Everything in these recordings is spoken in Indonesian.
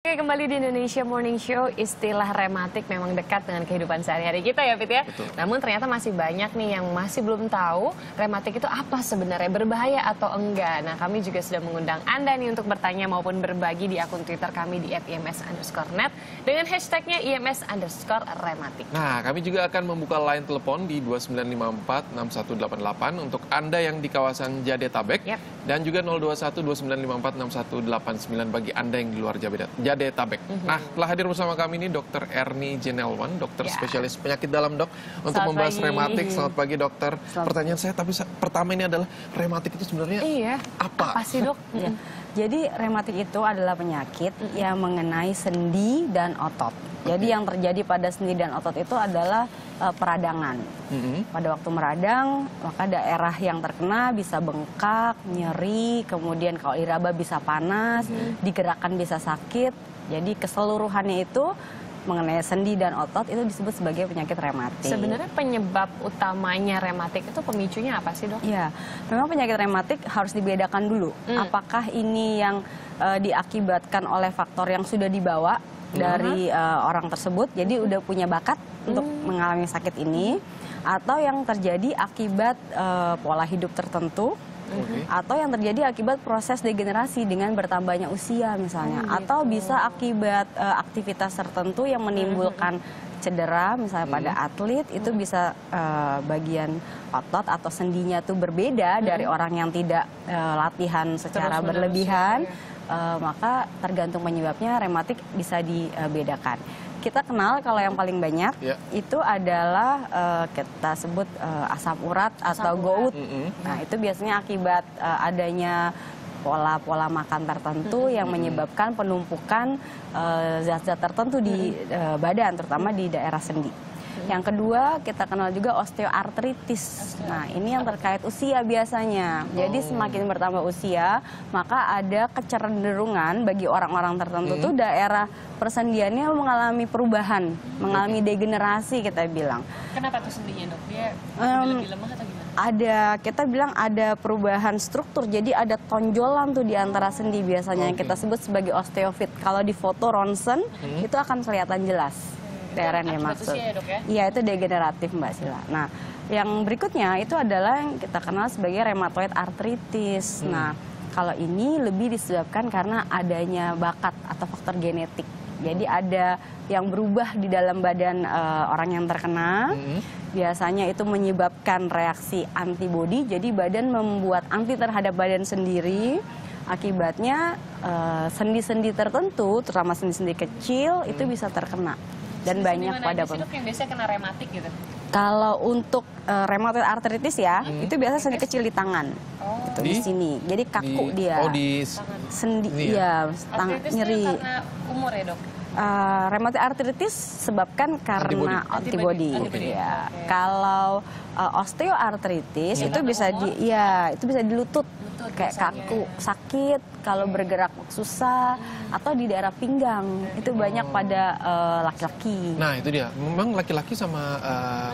Oke, kembali di Indonesia Morning Show. Istilah rematik memang dekat dengan kehidupan sehari-hari kita ya, Fit ya. Betul. Namun ternyata masih banyak nih yang masih belum tahu rematik itu apa sebenarnya, berbahaya atau enggak. Nah, kami juga sudah mengundang Anda nih untuk bertanya maupun berbagi di akun Twitter kami di @ims_net dengan hashtagnya IMS_rematik. Nah, kami juga akan membuka line telepon di 29546188 untuk Anda yang di kawasan Jadetabek. Yap. Dan juga 02129546189 bagi Anda yang di luar Jadetabek. Nah, telah hadir bersama kami ini Dr. Ernie Jenelwan, dokter spesialis penyakit dalam, Dok, untuk Selamat membahas pagi. rematik. Selamat pagi, dokter. Pertanyaan saya pertama ini adalah rematik itu sebenarnya apa sih, Dok? Ya. Jadi rematik itu adalah penyakit yang mengenai sendi dan otot. Jadi yang terjadi pada sendi dan otot itu adalah peradangan. Pada waktu meradang, maka daerah yang terkena bisa bengkak, nyeri, kemudian kalau diraba bisa panas, digerakkan bisa sakit. Jadi keseluruhannya itu mengenai sendi dan otot itu disebut sebagai penyakit rematik. Sebenarnya penyebab utamanya rematik itu pemicunya apa sih, Dok? Ya, memang penyakit rematik harus dibedakan dulu. Apakah ini yang diakibatkan oleh faktor yang sudah dibawa dari orang tersebut, jadi udah punya bakat untuk mengalami sakit ini, atau yang terjadi akibat pola hidup tertentu, atau yang terjadi akibat proses degenerasi dengan bertambahnya usia misalnya, atau bisa akibat aktivitas tertentu yang menimbulkan cedera, misalnya pada atlet itu bisa bagian otot atau sendinya tuh berbeda dari orang yang tidak latihan secara berlebihan. Maka tergantung penyebabnya rematik bisa dibedakan. Kita kenal kalau yang paling banyak itu adalah kita sebut asam urat atau gout. Nah, itu biasanya akibat adanya pola-pola makan tertentu yang menyebabkan penumpukan zat-zat tertentu di badan, terutama di daerah sendi. Yang kedua, kita kenal juga osteoartritis. Nah, ini yang terkait usia biasanya. Jadi semakin bertambah usia, maka ada kecenderungan bagi orang-orang tertentu tuh daerah persendiannya mengalami perubahan, mengalami degenerasi kita bilang. Kenapa tuh sendinya, Dok? Dia lebih lemah atau gimana? Kita bilang ada perubahan struktur, jadi ada tonjolan tuh di antara sendi biasanya yang kita sebut sebagai osteofit. Kalau di foto ronsen itu akan kelihatan jelas daerah yang dimaksud. Iya, itu degeneratif, Mbak Sila. Nah, yang berikutnya itu adalah yang kita kenal sebagai rheumatoid arthritis. Nah, kalau ini lebih disebabkan karena adanya bakat atau faktor genetik. Jadi ada yang berubah di dalam badan orang yang terkena. Biasanya itu menyebabkan reaksi antibodi. Jadi badan membuat anti terhadap badan sendiri. Akibatnya sendi-sendi tertentu, terutama sendi-sendi kecil, itu bisa terkena. Dan banyak pada yang biasanya kena rematik gitu. Kalau untuk rheumatoid arthritis ya, itu biasa sendi kecil di tangan. Gitu, di sini. Jadi kaku dia. Oh, di sendi, iya, nyeri. Karena umur ya, Dok? Rheumatoid arthritis sebabkan karena antibodi. Ya. Kalau osteoartritis itu bisa itu bisa di lutut, kayak kaku, sakit, kalau bergerak susah, atau di daerah pinggang. Itu banyak pada laki-laki. Nah, itu dia. Memang laki-laki sama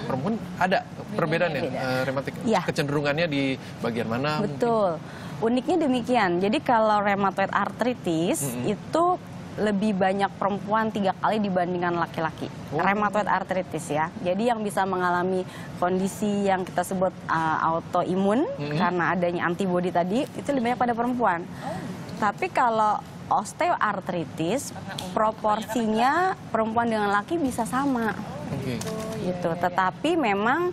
perempuan ada perbedaan ya, rematik. Kecenderungannya di bagian mana? Betul. Uniknya demikian. Jadi kalau rheumatoid arthritis itu lebih banyak perempuan 3 kali dibandingkan laki-laki. Rheumatoid arthritis ya. Jadi yang bisa mengalami kondisi yang kita sebut autoimun karena adanya antibodi tadi itu lebih banyak pada perempuan. Tapi kalau osteoartritis proporsinya perempuan dengan laki bisa sama. Gitu. Tetapi memang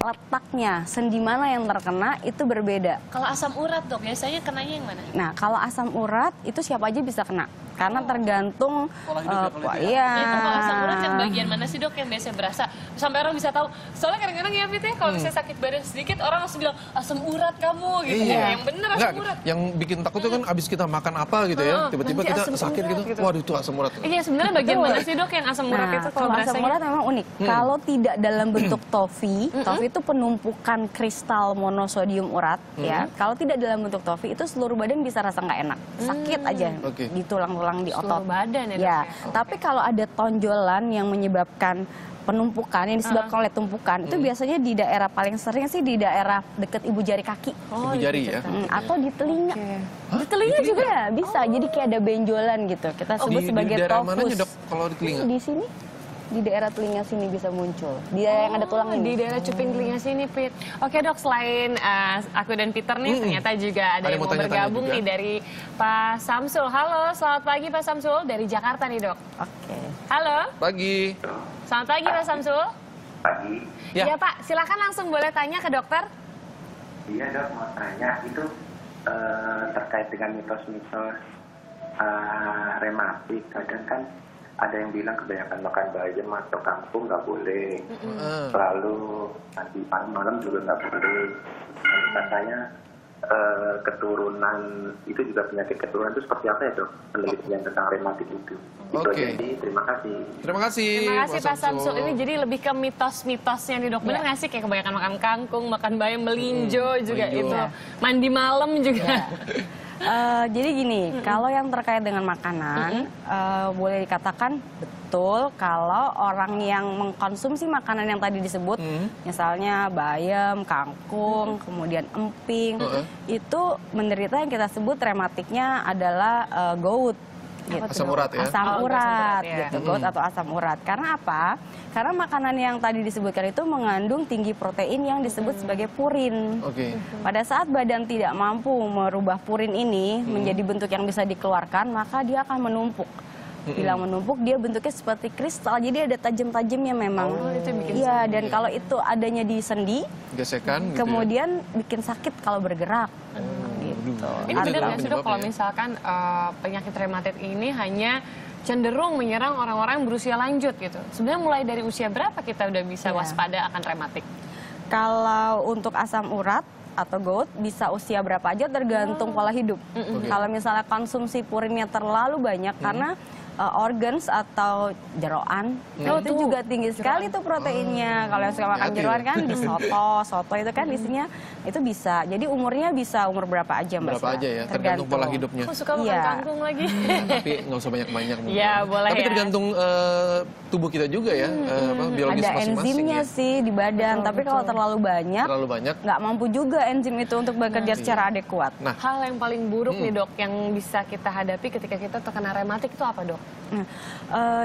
letaknya sendi mana yang terkena itu berbeda. Kalau asam urat, Dok, biasanya kenanya yang mana? Nah, kalau asam urat itu siapa aja bisa kena. Karena tergantung pola hidup Kalau asam urat yang bagian mana sih, Dok, yang biasanya berasa? Sampai orang bisa tahu. Soalnya kadang-kadang ya, Fit, kalau misalnya sakit badan sedikit, orang langsung bilang, asam urat kamu, gitu. Yang bener asam urat. Yang bikin takut itu kan abis kita makan apa gitu ya, tiba-tiba kita sakit gitu. Waduh, itu asam urat. Iya, sebenarnya bagian mana sih, Dok, yang asam urat itu? Kalau asam urat memang unik. Kalau tidak dalam bentuk tofi, tofi itu penumpukan kristal monosodium urat, ya. Kalau tidak dalam bentuk tofi, itu seluruh badan bisa rasa nggak enak, sakit aja di tulang-tulang di otot. Seluruh badan ya, Dok? Ya, tapi kalau ada tonjolan yang menyebabkan penumpukan yang disebabkan oleh tumpukan itu biasanya di daerah paling sering sih di daerah deket ibu jari kaki. Ibu jari ya. Atau di telinga. Di telinga juga Ya, bisa. Jadi kayak ada benjolan gitu. Kita sebut sebagai daerah tofus. mananya, Dok, kalau di telinga? Di sini. Di daerah telinga sini bisa muncul. Di daerah yang ada tulang ini. Di daerah cuping telinga sini, Pit. Oke dok, selain aku dan Peter nih, ternyata juga ada yang mau bergabung nih dari Pak Samsul. Halo, selamat pagi Pak Samsul dari Jakarta nih dok. Oke. Halo, Pagi. selamat pagi Pak Samsul. Pagi. Ya. Ya Pak, silakan langsung boleh tanya ke dokter. Iya dok, mau tanya itu terkait dengan mitos-mitos rematik. Kadang kan ada yang bilang kebanyakan makan bayam atau kangkung nggak boleh. Lalu nanti malam juga nggak boleh. Lalu katanya keturunan itu juga penyakit keturunan itu seperti apa ya dok? Penelitian tentang rematik itu. Itu aja sih. Terima kasih. Terima kasih. Terima kasih Pak Samsul. Ini jadi lebih ke mitos-mitosnya nih dok. Bener nggak sih kayak kebanyakan makan kangkung, makan bayam, melinjo juga melinjo. itu. Mandi malam juga. Jadi gini, kalau yang terkait dengan makanan, boleh dikatakan betul kalau orang yang mengkonsumsi makanan yang tadi disebut, misalnya bayam, kangkung, kemudian emping, itu menderita yang kita sebut rematiknya adalah gout. Gitu. Asam urat ya? Asam urat, ya. gitu, gout atau asam urat. Karena apa? Karena makanan yang tadi disebutkan itu mengandung tinggi protein yang disebut sebagai purin. Oke. Pada saat badan tidak mampu merubah purin ini menjadi bentuk yang bisa dikeluarkan, maka dia akan menumpuk. Bila menumpuk, dia bentuknya seperti kristal, jadi ada tajam-tajamnya memang. itu yang bikin Iya, dan kalau itu adanya di sendi, Gesekan gitu. kemudian bikin sakit kalau bergerak. Gitu. Ini Itu benar nggak sih dok penyebabnya. kalau misalkan penyakit rematik ini hanya cenderung menyerang orang-orang yang berusia lanjut gitu. Sebenarnya mulai dari usia berapa kita udah bisa waspada akan rematik? Kalau untuk asam urat atau gout bisa usia berapa aja tergantung pola hidup. Kalau misalnya konsumsi purinnya terlalu banyak karena organs atau jeroan itu juga tinggi sekali tuh proteinnya. Kalau yang suka makan Hati-hati jeroan ya. kan di soto itu kan isinya itu bisa. Jadi umurnya bisa umur berapa aja Mbak Berapa Sila? aja ya, tergantung pola hidupnya. Aku suka makan Iya. kangkung lagi. Tapi nggak usah banyak-banyak. mungkin. Iya, boleh Tapi ya. tergantung tubuh kita juga ya, biologis Ada masing-masing enzimnya ya. sih di badan, tapi kalau terlalu banyak Terlalu banyak. nggak mampu juga enzim itu untuk bekerja secara adekuat. Nah, Hal yang paling buruk nih dok yang bisa kita hadapi ketika kita terkena rematik itu apa dok? Nah,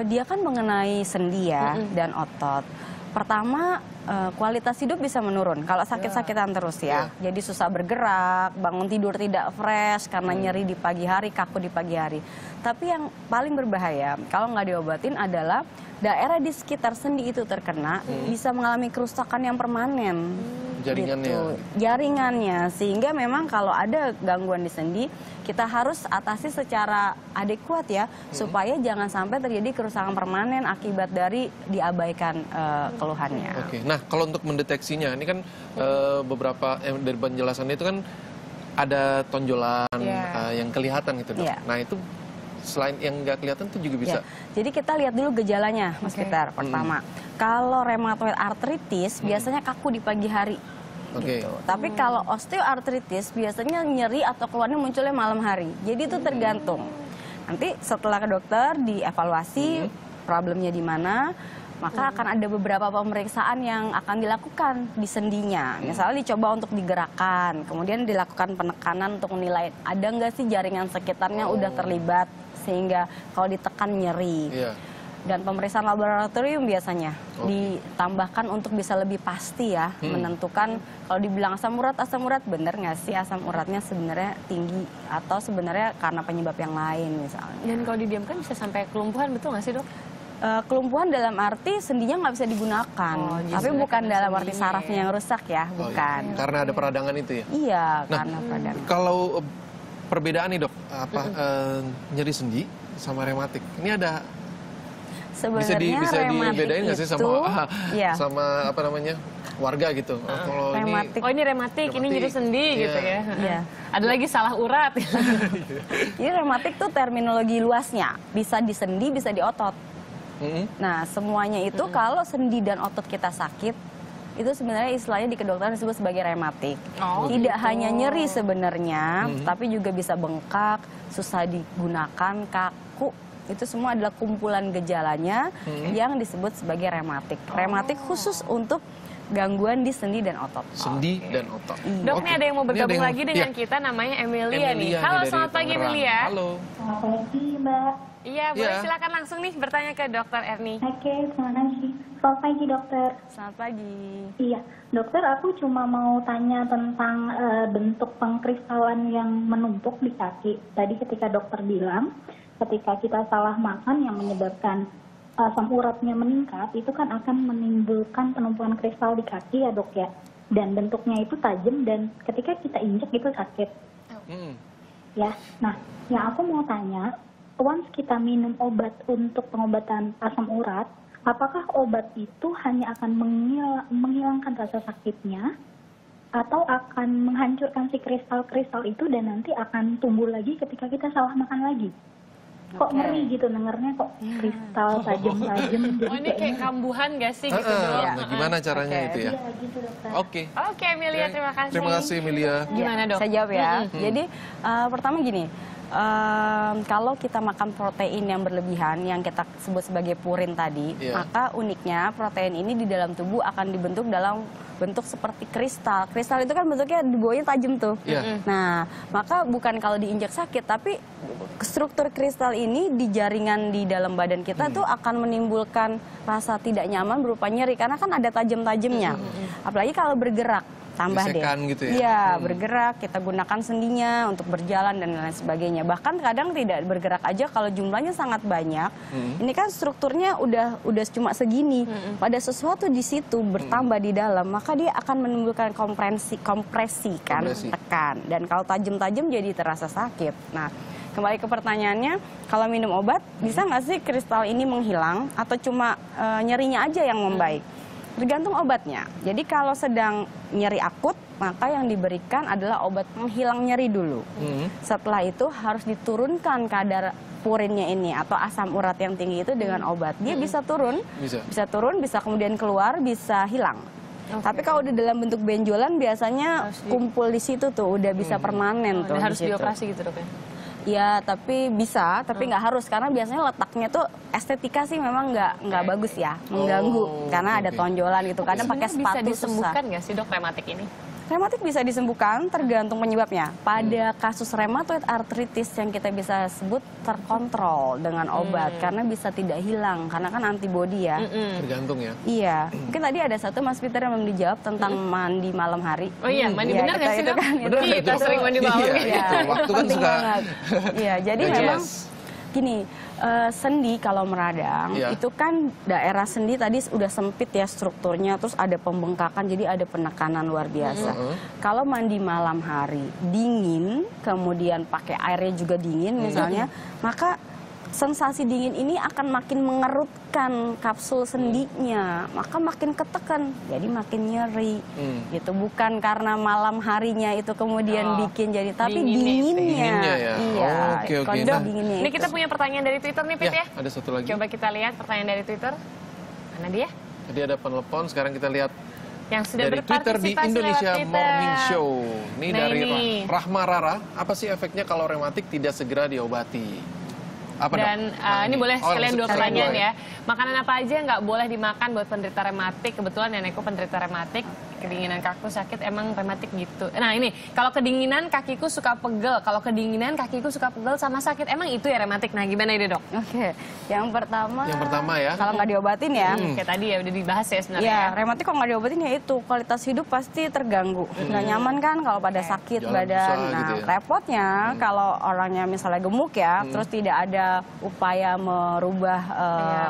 dia kan mengenai sendi ya dan otot. Pertama, kualitas hidup bisa menurun kalau sakit-sakitan terus ya. Jadi susah bergerak, bangun tidur tidak fresh karena nyeri di pagi hari, kaku di pagi hari. Tapi yang paling berbahaya kalau nggak diobatin adalah daerah di sekitar sendi itu terkena bisa mengalami kerusakan yang permanen. Jaringannya. Gitu. Jaringannya, sehingga memang kalau ada gangguan di sendi kita harus atasi secara adekuat ya, supaya jangan sampai terjadi kerusakan permanen akibat dari diabaikan keluhannya. Oke. Nah, kalau untuk mendeteksinya, ini kan beberapa dari penjelasannya itu kan ada tonjolan yang kelihatan gitu dok. Iya. Nah itu selain yang nggak kelihatan itu juga bisa. Ya, jadi kita lihat dulu gejalanya, Mas Peter. Pertama, kalau rheumatoid arthritis biasanya kaku di pagi hari. Oke. Gitu. Tapi kalau osteoartritis biasanya nyeri atau keluarnya munculnya malam hari. Jadi itu tergantung. Nanti setelah ke dokter dievaluasi problemnya di mana, maka akan ada beberapa pemeriksaan yang akan dilakukan di sendinya. Misalnya dicoba untuk digerakkan, kemudian dilakukan penekanan untuk menilai ada nggak sih jaringan sekitarnya udah terlibat sehingga kalau ditekan nyeri. Iya. Dan pemeriksaan laboratorium biasanya ditambahkan untuk bisa lebih pasti ya menentukan kalau dibilang asam urat bener nggak sih asam uratnya sebenarnya tinggi atau sebenarnya karena penyebab yang lain misalnya. Dan kalau didiamkan bisa sampai kelumpuhan, betul nggak sih dok? Kelumpuhan dalam arti sendinya nggak bisa digunakan, tapi bukan dalam arti sarafnya yang rusak ya, bukan. Karena ada peradangan itu ya. Iya, Nah, karena peradangan. Kalau perbedaan nih dok, apa nyeri sendi sama rematik? Ini ada bisa Sebenarnya dibedain nggak sih sama iya. sama apa namanya warga gitu? Kalau ini Rematik. Oh ini rematik, ini nyeri sendi Iya. gitu ya. Iya. Ada lagi salah urat. Jadi rematik tuh terminologi luasnya, bisa di sendi, bisa di otot. Nah, semuanya itu kalau sendi dan otot kita sakit, itu sebenarnya istilahnya di kedokteran disebut sebagai rematik. Tidak hanya nyeri sebenarnya, tapi juga bisa bengkak, susah digunakan, kaku, itu semua adalah kumpulan gejalanya yang disebut sebagai rematik. Rematik khusus untuk gangguan di sendi dan otot. Sendi dan otot. Dok, nih ada yang mau bergabung lagi dengan Iya. kita, namanya Emilia nih. Emilia Halo, dari selamat pagi Tangerang. Emilia. Halo. Selamat pagi, Mbak. Iya, boleh Iya. silakan langsung nih bertanya ke Dokter Erni. Oke, terima kasih. Selamat pagi, dokter. Selamat pagi. Iya, dokter, aku cuma mau tanya tentang bentuk pengkristalan yang menumpuk di kaki. Tadi ketika dokter bilang, ketika kita salah makan yang menyebabkan asam uratnya meningkat, itu kan akan menimbulkan penumpukan kristal di kaki ya, dok ya. Dan bentuknya itu tajam dan ketika kita injek itu sakit. Ya, nah, yang aku mau tanya, once kita minum obat untuk pengobatan asam urat, apakah obat itu hanya akan menghilangkan rasa sakitnya, atau akan menghancurkan si kristal-kristal itu dan nanti akan tumbuh lagi ketika kita salah makan lagi? Kok ngeri gitu dengernya, kok kristal tajam-tajam. Oh, ini kayak kambuhan gak sih gitu, Dok? Nah, gimana caranya itu ya? Iya gitu, dokter. Oke. Oke, Emilia, terima kasih. Terima kasih Emilia. Gimana, Dok? Saya jawab ya. Jadi pertama gini, kalau kita makan protein yang berlebihan yang kita sebut sebagai purin tadi, Iya. maka uniknya protein ini di dalam tubuh akan dibentuk dalam bentuk seperti kristal. Kristal itu kan bentuknya di bawahnya tajam tuh. Iya. Nah, maka bukan kalau diinjak sakit, tapi struktur kristal ini di jaringan di dalam badan kita tuh akan menimbulkan rasa tidak nyaman berupa nyeri karena kan ada tajam-tajamnya. Apalagi kalau bergerak. Tambah Gesekan deh. gitu ya? Iya, bergerak, kita gunakan sendinya untuk berjalan dan lain sebagainya. Bahkan kadang tidak bergerak aja kalau jumlahnya sangat banyak. Ini kan strukturnya udah cuma segini. Pada sesuatu di situ bertambah di dalam, maka dia akan menimbulkan kompresi kan, Kompresi. tekan. Dan kalau tajam-tajam jadi terasa sakit. Nah, kembali ke pertanyaannya, kalau minum obat bisa nggak sih kristal ini menghilang atau cuma nyerinya aja yang membaik? Tergantung obatnya. Jadi kalau sedang nyeri akut, maka yang diberikan adalah obat penghilang nyeri dulu. Setelah itu harus diturunkan kadar purinnya ini atau asam urat yang tinggi itu dengan obat. Dia bisa turun, Bisa. turun, bisa kemudian keluar, bisa hilang. Tapi kalau udah dalam bentuk benjolan biasanya kumpul di situ tuh, udah bisa permanen tuh. Dan harus di situ. dioperasi gitu, Dok ya? Ya, tapi bisa, tapi nggak harus karena biasanya letaknya tuh estetika sih memang nggak bagus ya, mengganggu karena ada oke. tonjolan gitu. Kadang pakai Sebenarnya sepatu bisa disembuhkan susah. nggak sih, Dok, rematik ini? Rematik bisa disembuhkan tergantung penyebabnya. Pada kasus rheumatoid arthritis yang kita bisa sebut terkontrol dengan obat karena bisa tidak hilang karena kan antibodi ya. Tergantung ya. Iya, mungkin tadi ada satu Mas Peter yang belum dijawab tentang mandi malam hari. Oh iya, mandi Iya, benar nggak sih, itu Dok? kan, Benar nggak Kita itu? sering mandi malam. Iya, ya. itu. Waktu kan penting suka banget. Iya, jadi nggak memang jelas. gini, sendi kalau meradang Iya. itu kan daerah sendi tadi udah sempit ya strukturnya, terus ada pembengkakan, jadi ada penekanan luar biasa. Kalau mandi malam hari dingin, kemudian pakai airnya juga dingin misalnya, maka sensasi dingin ini akan makin mengerutkan kapsul sendinya, maka makin ketekan, jadi makin nyeri. Gitu, bukan karena malam harinya itu kemudian bikin jadi, tapi dinginnya. Dinginnya ya. Iya, Oke, oke. kondom Nah, dinginnya. Ini itu. kita punya pertanyaan dari Twitter nih, Pit ya. ada satu lagi. Coba kita lihat pertanyaan dari Twitter. Mana dia? Tadi ada penelepon, sekarang kita lihat Yang sudah dari Twitter di berpartisipasi Indonesia lewat Twitter. Morning Show. Ini Nah, dari ini. Rahma Rara. Apa sih efeknya kalau rematik tidak segera diobati? Apa Dan dok? Nah, ini boleh sekalian dua sekalian pertanyaan dua ya. Makanan apa aja yang nggak boleh dimakan buat penderita rematik? Kebetulan nenekku penderita rematik, kedinginan kakiku sakit, emang rematik gitu. Nah ini, kalau kedinginan kakiku suka pegel, kalau kedinginan kakiku suka pegel sama sakit, emang itu ya rematik? Nah gimana ini, Dok? Oke, yang pertama. Yang pertama ya. Kalau nggak diobatin ya. Kayak tadi ya udah dibahas ya sebenarnya. Ya, rematik kalau nggak diobatin ya itu kualitas hidup pasti terganggu. Nggak nyaman kan kalau pada sakit Jalan badan. susah Nah, gitu ya. repotnya kalau orangnya misalnya gemuk ya, terus tidak ada upaya merubah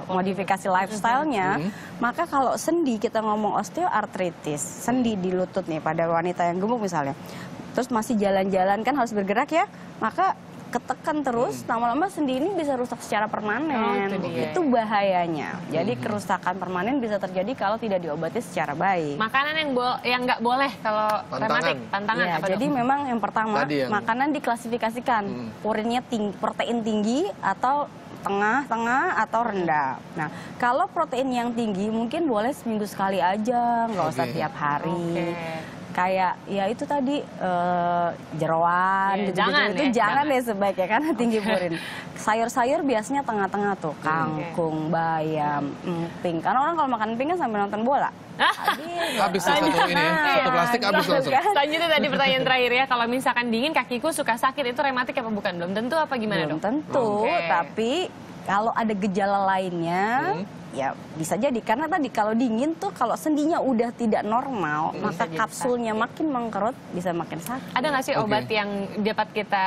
modifikasi lifestyle-nya, maka kalau sendi kita ngomong osteoartritis, sendi di lutut nih pada wanita yang gemuk misalnya, terus masih jalan-jalan kan harus bergerak ya, maka ketekan terus, lama-lama sendi ini bisa rusak secara permanen. Oh, itu dia. Itu bahayanya. Jadi kerusakan permanen bisa terjadi kalau tidak diobati secara baik. Makanan yang nggak boleh kalau rematik, pantangan Ya, apa, jadi Dok? memang yang pertama Tadi yang- makanan diklasifikasikan purinnya tinggi, protein tinggi atau tengah-tengah atau rendah. Nah, kalau protein yang tinggi mungkin boleh seminggu sekali aja, nggak usah Oke. tiap hari. Oke. kayak ya itu tadi jeroan Ya, gitu, jangan itu ya, jangan jangan. deh sebaiknya karena tinggi purin. Sayur-sayur biasanya tengah-tengah tuh, kangkung, bayam, emping. Karena orang kalau makan emping kan sambil nonton bola. Habis satu ini ya, satu plastik habis langsung. Selanjutnya tadi pertanyaan terakhir ya, kalau misalkan dingin kakiku suka sakit, itu rematik apa bukan? Belum tentu apa gimana Belum dok? tentu, Oke. tapi kalau ada gejala lainnya, ya bisa jadi. Karena tadi kalau dingin tuh kalau sendinya udah tidak normal, maka jadi kapsulnya makin mengkerut, bisa makin sakit. Ada nggak sih Oke. obat yang dapat kita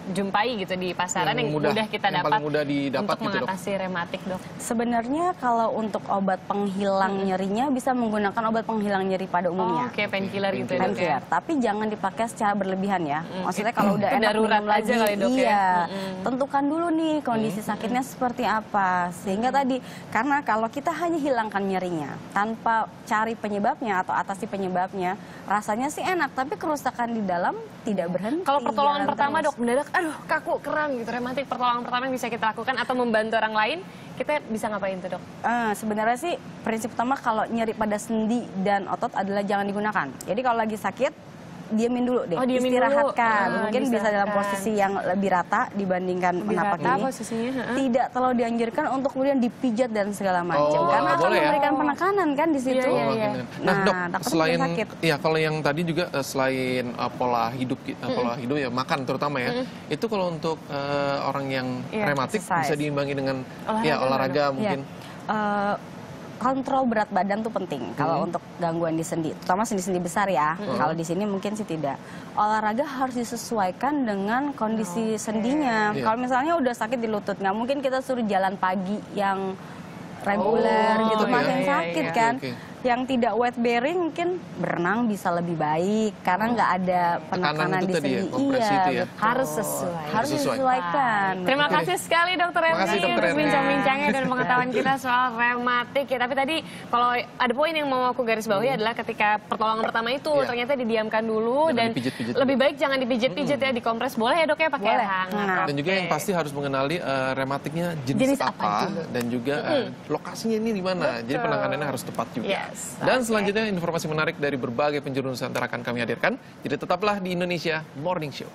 jumpai gitu di pasaran yang mudah kita yang dapat paling mudah didapat untuk gitu, Dok? mengatasi rematik dok? Sebenarnya kalau untuk obat penghilang nyerinya bisa menggunakan obat penghilang nyeri pada umumnya. Oke, painkiller gitu ya, dok ya. Painkiller, tapi jangan dipakai secara berlebihan ya. Maksudnya kalau udah Itu enak darurat minum lagi, aja kali, Dok, ya. iya. Tentukan dulu nih kondisi sakitnya seperti apa. Sehingga tadi, karena kalau kita hanya hilangkan nyerinya tanpa cari penyebabnya atau atasi penyebabnya, rasanya sih enak, tapi kerusakan di dalam tidak berhenti. Kalau pertolongan jalan pertama terus. dok, mendadak, aduh kaku, kram gitu, rematik, pertolongan pertama yang bisa kita lakukan atau membantu orang lain, kita bisa ngapain tuh dok? Sebenarnya sih prinsip utama kalau nyeri pada sendi dan otot adalah jangan digunakan. Jadi kalau lagi sakit, diamin dulu deh, Oh, diamin istirahatkan. dulu. Mungkin bisa dalam Diistirahatkan. posisi yang lebih rata dibandingkan Lebih menapak rata ini. posisinya, heeh. Tidak terlalu dianjurkan untuk kemudian dipijat dan segala macam, Oh, karena nggak akan boleh ya? memberikan penekanan kan di situ. Iya, iya. Nah, Dok, takutnya selain bikin sakit. ya kalau yang tadi juga selain pola hidup ya makan terutama ya. Itu kalau untuk orang yang Iya, rematik exercise. bisa diimbangi dengan Olahraga olahraga Iya. mungkin. Kontrol berat badan tuh penting kalau untuk gangguan di sendi, terutama sendi-sendi besar ya. Kalau di sini mungkin sih tidak. Olahraga harus disesuaikan dengan kondisi sendinya. Iya. Kalau misalnya udah sakit di lutut, nggak mungkin kita suruh jalan pagi yang reguler Oh, gitu, iya, makin iya, sakit iya. kan. Oke. Yang tidak weight bearing mungkin berenang bisa lebih baik karena nggak ada penekanan itu di tadi ya, sendi. kompresi itu ya. betul. Harus sesuai. Harus Sesuai. disesuaikan. Terima kasih sekali dokter Terima kasih, Erni Dr. untuk Erni. bincang-bincangnya dan pengetahuan kita soal rematik ya. Tapi tadi kalau ada poin yang mau aku garis bawahi adalah ketika pertolongan pertama itu Iya. ternyata didiamkan dulu Jangan dan dipijit-pijit lebih baik jangan dipijit-pijit ya, dikompres boleh ya dok ya pakai air Boleh. hangat. Nah. Dan juga yang pasti harus mengenali rematiknya jenis, Jenis apa dulu? dan juga lokasinya ini di mana. Jadi penanganannya harus tepat juga. Yes, Dan oke. selanjutnya informasi menarik dari berbagai penjuru Nusantara akan kami hadirkan. Jadi tetaplah di Indonesia Morning Show.